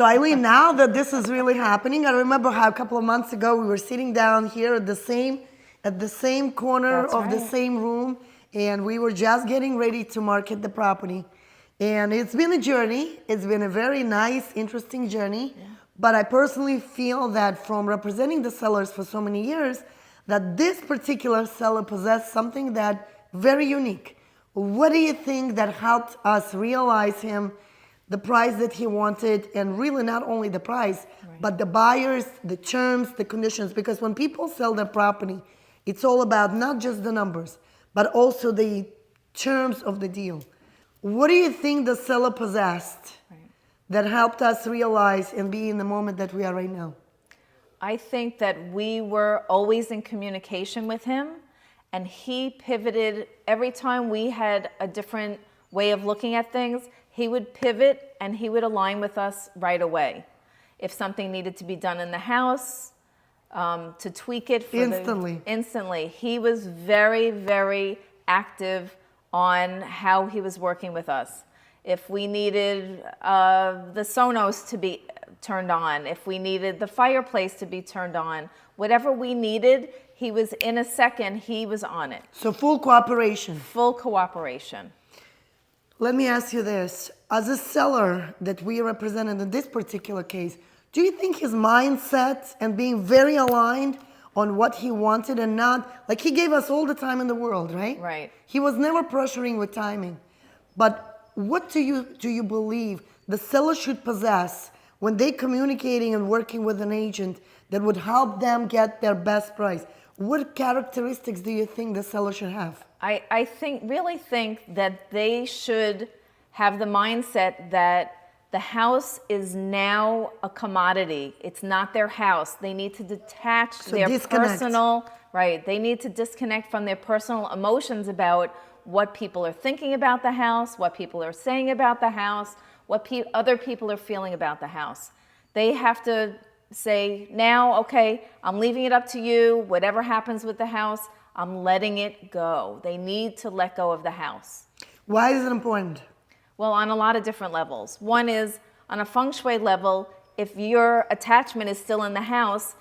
So Eileen, now that this is really happening, I remember how a couple of months ago we were sitting down here at the same corner That's of the right. same room, and we were just getting ready to market the property. And it's been a journey. It's been a very nice, interesting journey. Yeah. But I personally feel that from representing the sellers for so many years, that this particular seller possessed something that very unique. What do you think that helped us realize him, the price that he wanted, and really not only the price, Right. but the buyers, the terms, the conditions? Because when people sell their property, it's all about not just the numbers, but also the terms of the deal. What do you think the seller possessed Right. that helped us realize and be in the moment that we are right now? I think that we were always in communication with him, and he pivoted every time we had a different way of looking at things. He would pivot and he would align with us right away. If something needed to be done in the house, to tweak it for instantly. He was very, very active on how he was working with us. If we needed the Sonos to be turned on, if we needed the fireplace to be turned on, whatever we needed, he was in a second, he was on it. So full cooperation. Full cooperation. Let me ask you this. As a seller that we represented in this particular case, do you think his mindset and being very aligned on what he wanted and not, like he gave us all the time in the world, right? Right. He was never pressuring with timing. But what do you believe the seller should possess when they're communicating and working with an agent that would help them get their best price? What characteristics do you think the seller should have? I really think that they should have the mindset that the house is now a commodity. It's not their house. They need to detach their personal, right? They need to disconnect from their personal emotions about what people are thinking about the house, what people are saying about the house, what other people are feeling about the house. They have to say, now, okay, I'm leaving it up to you. Whatever happens with the house, I'm letting it go. They need to let go of the house. Why is it important? Well, on a lot of different levels. One is, on a feng shui level, if your attachment is still in the house,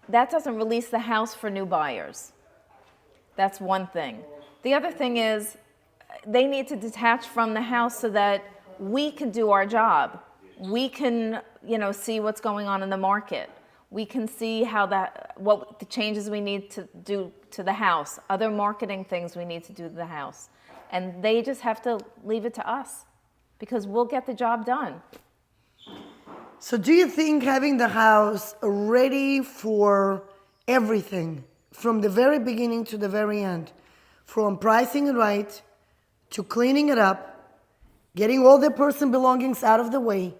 that doesn't release the house for new buyers. That's one thing. The other thing is, they need to detach from the house so that we can do our job. We can, see what's going on in the market. We can see what the changes we need to do to the house, other marketing things we need to do to the house. And they just have to leave it to us, because we'll get the job done. So do you think having the house ready for everything, from the very beginning to the very end, from pricing it right, to cleaning it up, getting all the personal belongings out of the way,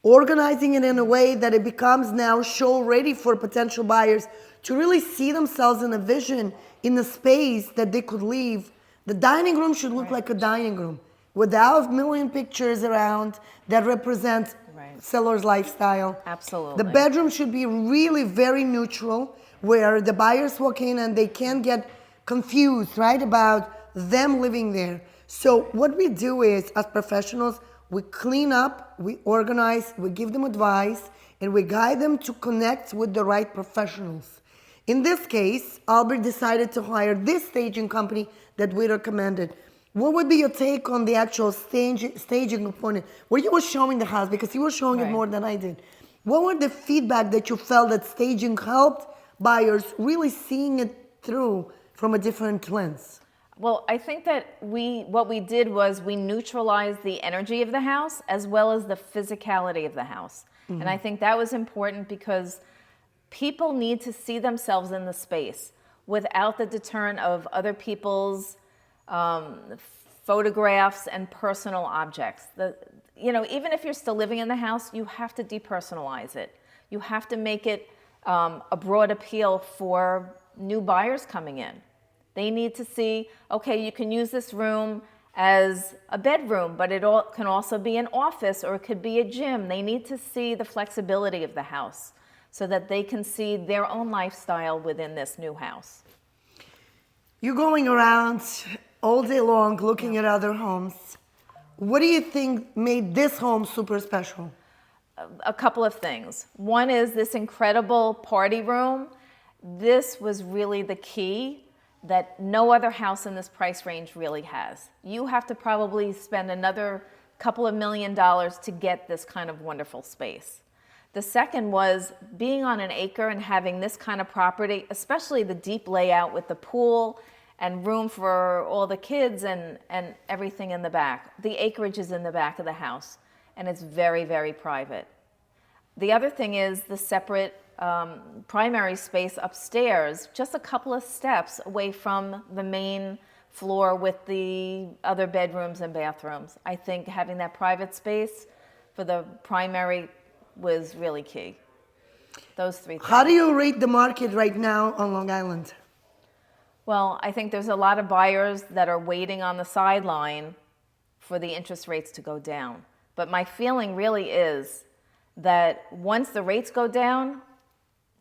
organizing it in a way that it becomes now show ready for potential buyers to really see themselves in a vision, in the space that they could leave? The dining room should look like a dining room, without a million pictures around that represent seller's lifestyle. Absolutely. The bedroom should be really very neutral, where the buyers walk in and they can't get confused, right, about them living there. So what we do is, as professionals, we clean up, we organize, we give them advice, and we guide them to connect with the right professionals. In this case, Albert decided to hire this staging company that we recommended. What would be your take on the actual staging component? Where you were showing the house, because you were showing it more than I did. What were the feedback that you felt that staging helped buyers really seeing it through from a different lens? Well, I think that what we did was we neutralized the energy of the house as well as the physicality of the house. Mm-hmm. And I think that was important because people need to see themselves in the space without the deterrent of other people's photographs and personal objects. Even if you're still living in the house, you have to depersonalize it. You have to make it a broad appeal for new buyers coming in. They need to see, okay, you can use this room as a bedroom, but it can also be an office, or it could be a gym. They need to see the flexibility of the house so that they can see their own lifestyle within this new house. You're going around all day long looking at other homes. What do you think made this home super special? a couple of things. One is this incredible party room. This was really the key that no other house in this price range really has. You have to probably spend another couple of $1 million to get this kind of wonderful space. The second was being on an acre and having this kind of property, especially the deep layout with the pool and room for all the kids and everything in the back. The acreage is in the back of the house, and it's very, very private. The other thing is the separate primary space upstairs, just a couple of steps away from the main floor with the other bedrooms and bathrooms. I think having that private space for the primary was really key. Those three things. How do you rate the market right now on Long Island? Well, I think there's a lot of buyers that are waiting on the sideline for the interest rates to go down. But my feeling really is that once the rates go down,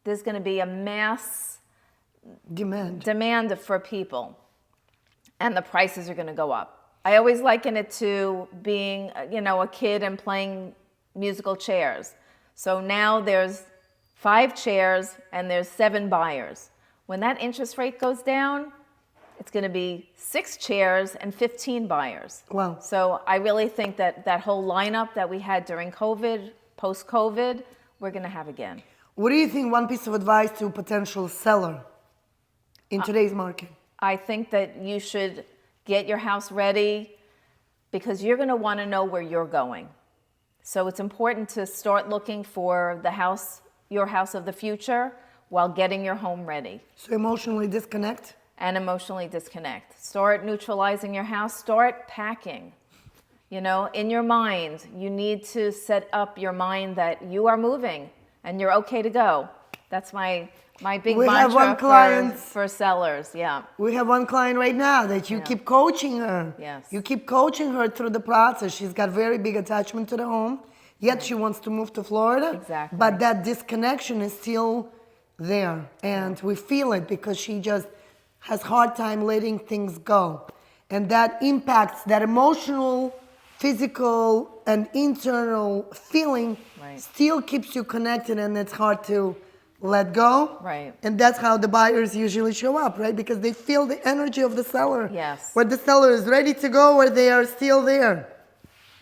there's going to be a mass demand for people, and the prices are going to go up. I always liken it to being, a kid and playing musical chairs. So now there's 5 chairs and there's 7 buyers. When that interest rate goes down, it's going to be 6 chairs and 15 buyers. Wow. So I really think that that whole lineup that we had during COVID, post-COVID, we're going to have again. What do you think, one piece of advice to a potential seller in today's market? I think that you should get your house ready because you're going to want to know where you're going. So it's important to start looking for the house, your house of the future, while getting your home ready. So emotionally disconnect? And emotionally disconnect. Start neutralizing your house. Start packing. In your mind, you need to set up your mind that you are moving and you're okay to go. That's my big mantra for sellers. Yeah. We have one client right now that you keep coaching her. Yes. You keep coaching her through the process. She's got very big attachment to the home, yet she wants to move to Florida. Exactly. But that disconnection is still there, and we feel it because she just has hard time letting things go. And that impacts that emotional, physical, and internal feeling still keeps you connected, and it's hard to let go. Right. And that's how the buyers usually show up, right? Because they feel the energy of the seller. Yes. Where the seller is ready to go, where they are still there,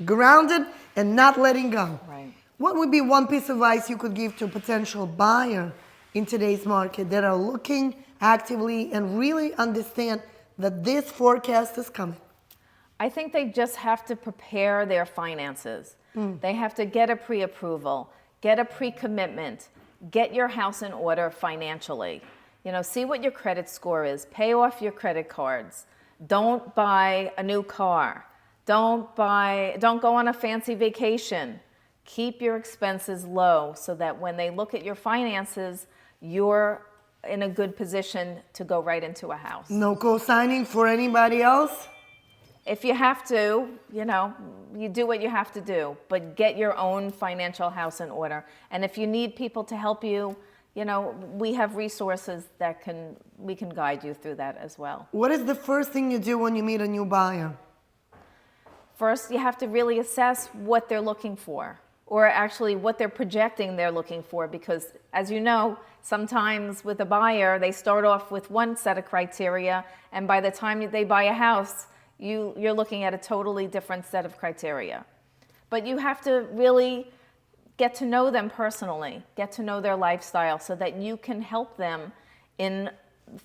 grounded and not letting go. Right. What would be one piece of advice you could give to a potential buyer in today's market that are looking actively and really understand that this forecast is coming? I think they just have to prepare their finances. They have to get a pre-approval, get a pre-commitment, get your house in order financially. See what your credit score is. Pay off your credit cards. Don't buy a new car. Don't go on a fancy vacation. Keep your expenses low so that when they look at your finances, you're in a good position to go right into a house. No co-signing for anybody else? If you have to, you do what you have to do, but get your own financial house in order. And if you need people to help you, we have resources that we can guide you through that as well. What is the first thing you do when you meet a new buyer? First, you have to really assess what they're looking for, or actually what they're projecting they're looking for, because as you know, sometimes with a buyer, they start off with one set of criteria, and by the time they buy a house, you're looking at a totally different set of criteria. But you have to really get to know them personally, get to know their lifestyle so that you can help them in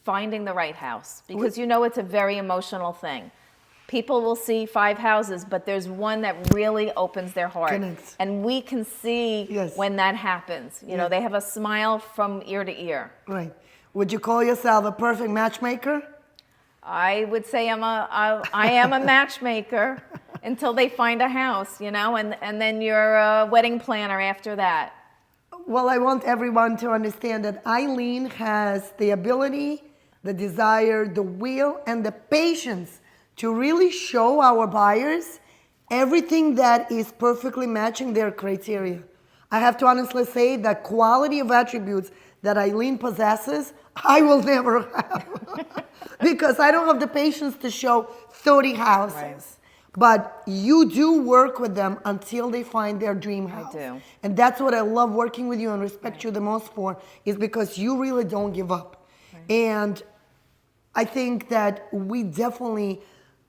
finding the right house. Because it's a very emotional thing. People will see 5 houses, but there's one that really opens their heart. Connects. And we can see when that happens. They have a smile from ear to ear. Right. Would you call yourself a perfect matchmaker? I would say I am a matchmaker until they find a house, and then you're a wedding planner after that. Well, I want everyone to understand that Eileen has the ability, the desire, the will, and the patience to really show our buyers everything that is perfectly matching their criteria. I have to honestly say that quality of attributes that Eileen possesses, I will never have. Because I don't have the patience to show 30 houses. Right. but you do work with them until they find their dream house. I do. And that's what I love working with you and respect you the most for, is because you really don't give up. And I think that we definitely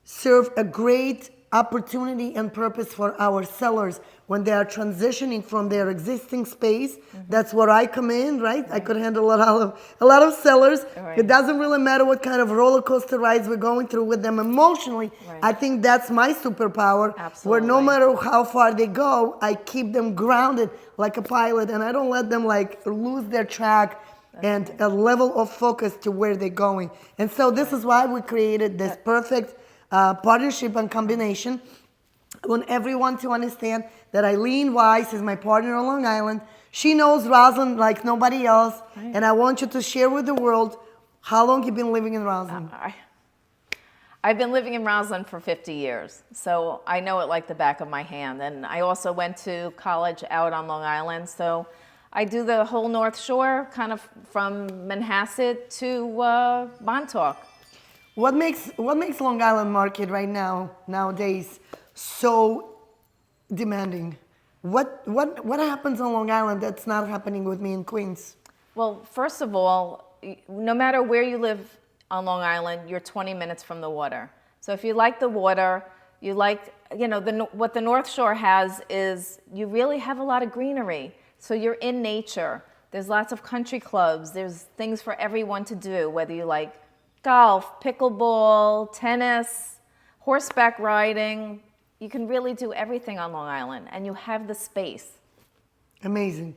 serve a great opportunity and purpose for our sellers when they are transitioning from their existing space. That's where I come in, right? I could handle a lot of sellers. It doesn't really matter what kind of roller coaster rides we're going through with them emotionally. I think that's my superpower. Where no matter how far they go, I keep them grounded like a pilot, and I don't let them like lose their track and a level of focus to where they're going. And so this is why we created this perfect partnership and combination. I want everyone to understand that Eileen Weiss is my partner on Long Island. She knows Roslyn like nobody else. And I want you to share with the world how long you've been living in Roslyn. I've been living in Roslyn for 50 years, so I know it like the back of my hand. And I also went to college out on Long Island, so I do the whole North Shore, kind of from Manhasset to Montauk. What makes Long Island market right now, nowadays, so demanding? What happens on Long Island that's not happening with me in Queens? Well, first of all, no matter where you live on Long Island, you're 20 minutes from the water. So if you like the water, you like, what the North Shore has is you really have a lot of greenery. So you're in nature. There's lots of country clubs. There's things for everyone to do, whether you like golf, pickleball, tennis, horseback riding. You can really do everything on Long Island, and you have the space. Amazing.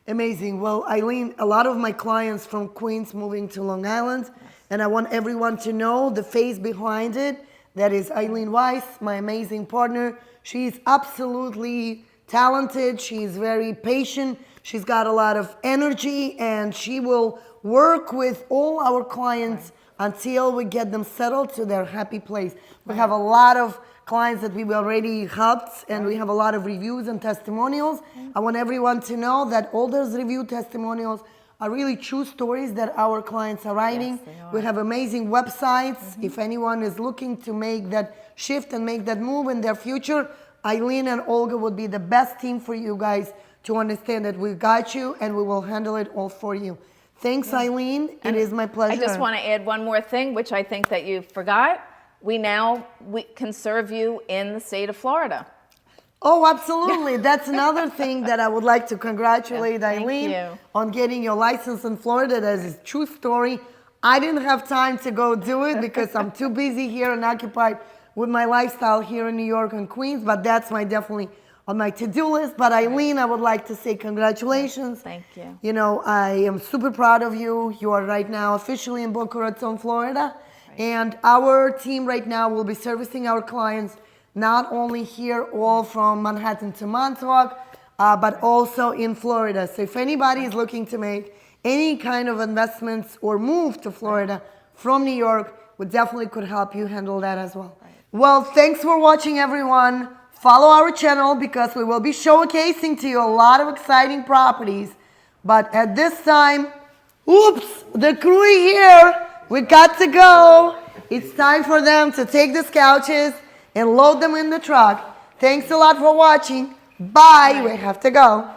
Amazing. Well, Eileen, a lot of my clients from Queens moving to Long Island, and I want everyone to know the face behind it. That is Eileen Weiss, my amazing partner. She's absolutely talented. She's very patient. She's got a lot of energy, and she will work with all our clients until we get them settled to their happy place. We have a lot of clients that we've already helped, and we have a lot of reviews and testimonials. I want everyone to know that all those review testimonials are really true stories that our clients are writing. We have amazing websites. If anyone is looking to make that shift and make that move in their future, Eileen and Olga would be the best team for you guys to understand that we got you and we will handle it all for you. Thanks, Eileen. It is my pleasure. I just want to add one more thing, which I think that you forgot. We can serve you in the state of Florida. Oh, absolutely. That's another thing that I would like to congratulate Eileen on getting your license in Florida. That is a true story. I didn't have time to go do it because I'm too busy here and occupied with my lifestyle here in New York and Queens, but that's definitely on my to-do list. But Eileen, I would like to say congratulations. Thank you. You know, I am super proud of you. You are right now officially in Boca Raton, Florida. And our team right now will be servicing our clients not only here, all from Manhattan to Montauk, but also in Florida. So if anybody is looking to make any kind of investments or move to Florida from New York, we definitely could help you handle that as well. Well, thanks for watching, everyone. Follow our channel because we will be showcasing to you a lot of exciting properties. But at this time, oops, the crew is here. We got to go. It's time for them to take these couches and load them in the truck. Thanks a lot for watching. Bye. We have to go.